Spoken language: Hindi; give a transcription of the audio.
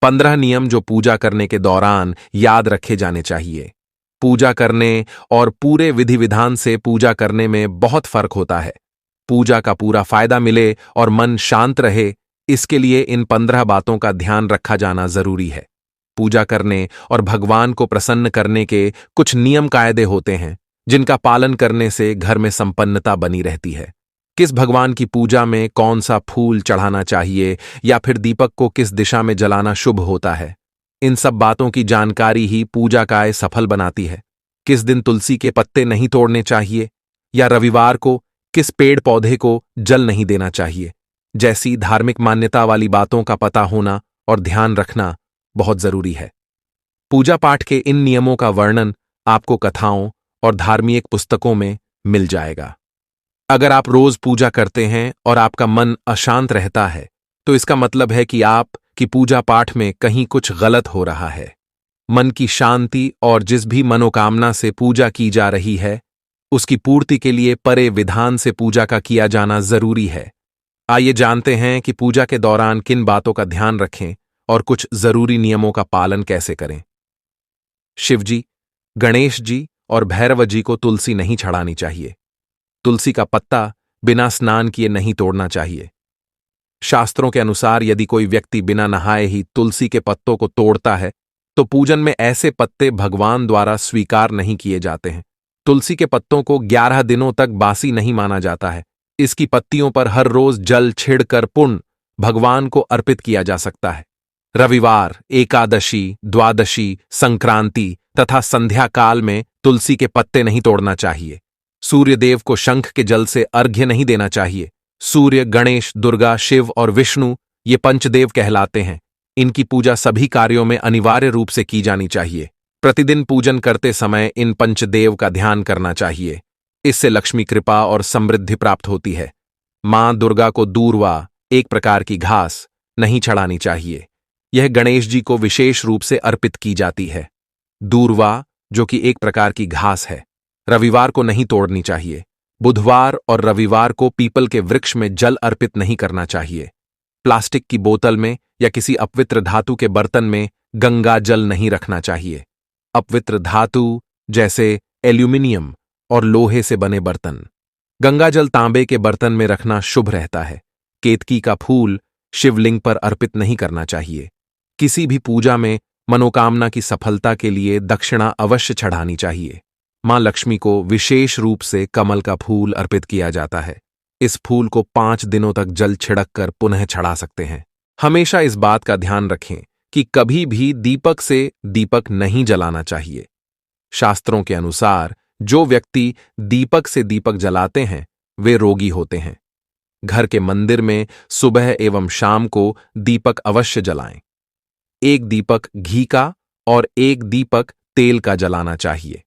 15 नियम जो पूजा करने के दौरान याद रखे जाने चाहिए। पूजा करने और पूरे विधि विधान से पूजा करने में बहुत फर्क होता है। पूजा का पूरा फायदा मिले और मन शांत रहे, इसके लिए इन 15 बातों का ध्यान रखा जाना जरूरी है। पूजा करने और भगवान को प्रसन्न करने के कुछ नियम कायदे होते हैं, जिनका पालन करने से घर में संपन्नता बनी रहती है। किस भगवान की पूजा में कौन सा फूल चढ़ाना चाहिए या फिर दीपक को किस दिशा में जलाना शुभ होता है, इन सब बातों की जानकारी ही पूजा का सफल बनाती है। किस दिन तुलसी के पत्ते नहीं तोड़ने चाहिए या रविवार को किस पेड़ पौधे को जल नहीं देना चाहिए, जैसी धार्मिक मान्यता वाली बातों का पता होना और ध्यान रखना बहुत जरूरी है। पूजा पाठ के इन नियमों का वर्णन आपको कथाओं और धार्मिक पुस्तकों में मिल जाएगा। अगर आप रोज पूजा करते हैं और आपका मन अशांत रहता है, तो इसका मतलब है कि आपकी पूजा पाठ में कहीं कुछ गलत हो रहा है। मन की शांति और जिस भी मनोकामना से पूजा की जा रही है, उसकी पूर्ति के लिए परे विधान से पूजा का किया जाना जरूरी है। आइए जानते हैं कि पूजा के दौरान किन बातों का ध्यान रखें और कुछ जरूरी नियमों का पालन कैसे करें। शिवजी, गणेश जी और भैरव जी को तुलसी नहीं चढ़ानी चाहिए। तुलसी का पत्ता बिना स्नान किए नहीं तोड़ना चाहिए। शास्त्रों के अनुसार यदि कोई व्यक्ति बिना नहाए ही तुलसी के पत्तों को तोड़ता है, तो पूजन में ऐसे पत्ते भगवान द्वारा स्वीकार नहीं किए जाते हैं। तुलसी के पत्तों को 11 दिनों तक बासी नहीं माना जाता है। इसकी पत्तियों पर हर रोज जल छिड़कर पुण्य भगवान को अर्पित किया जा सकता है। रविवार, एकादशी, द्वादशी, संक्रांति तथा संध्या काल में तुलसी के पत्ते नहीं तोड़ना चाहिए। सूर्य देव को शंख के जल से अर्घ्य नहीं देना चाहिए। सूर्य, गणेश, दुर्गा, शिव और विष्णु ये पंचदेव कहलाते हैं। इनकी पूजा सभी कार्यों में अनिवार्य रूप से की जानी चाहिए। प्रतिदिन पूजन करते समय इन पंचदेव का ध्यान करना चाहिए। इससे लक्ष्मी कृपा और समृद्धि प्राप्त होती है। मां दुर्गा को दूर्वा, एक प्रकार की घास, नहीं चढ़ानी चाहिए। यह गणेश जी को विशेष रूप से अर्पित की जाती है। दूर्वा, जो कि एक प्रकार की घास है, रविवार को नहीं तोड़नी चाहिए। बुधवार और रविवार को पीपल के वृक्ष में जल अर्पित नहीं करना चाहिए। प्लास्टिक की बोतल में या किसी अपवित्र धातु के बर्तन में गंगा जल नहीं रखना चाहिए। अपवित्र धातु जैसे एल्यूमिनियम और लोहे से बने बर्तन, गंगा जल तांबे के बर्तन में रखना शुभ रहता है। केतकी का फूल शिवलिंग पर अर्पित नहीं करना चाहिए। किसी भी पूजा में मनोकामना की सफलता के लिए दक्षिणा अवश्य चढ़ानी चाहिए। मां लक्ष्मी को विशेष रूप से कमल का फूल अर्पित किया जाता है। इस फूल को 5 दिनों तक जल छिड़क कर पुनः चढ़ा सकते हैं। हमेशा इस बात का ध्यान रखें कि कभी भी दीपक से दीपक नहीं जलाना चाहिए। शास्त्रों के अनुसार जो व्यक्ति दीपक से दीपक जलाते हैं, वे रोगी होते हैं। घर के मंदिर में सुबह एवं शाम को दीपक अवश्य जलाएं। एक दीपक घी का और एक दीपक तेल का जलाना चाहिए।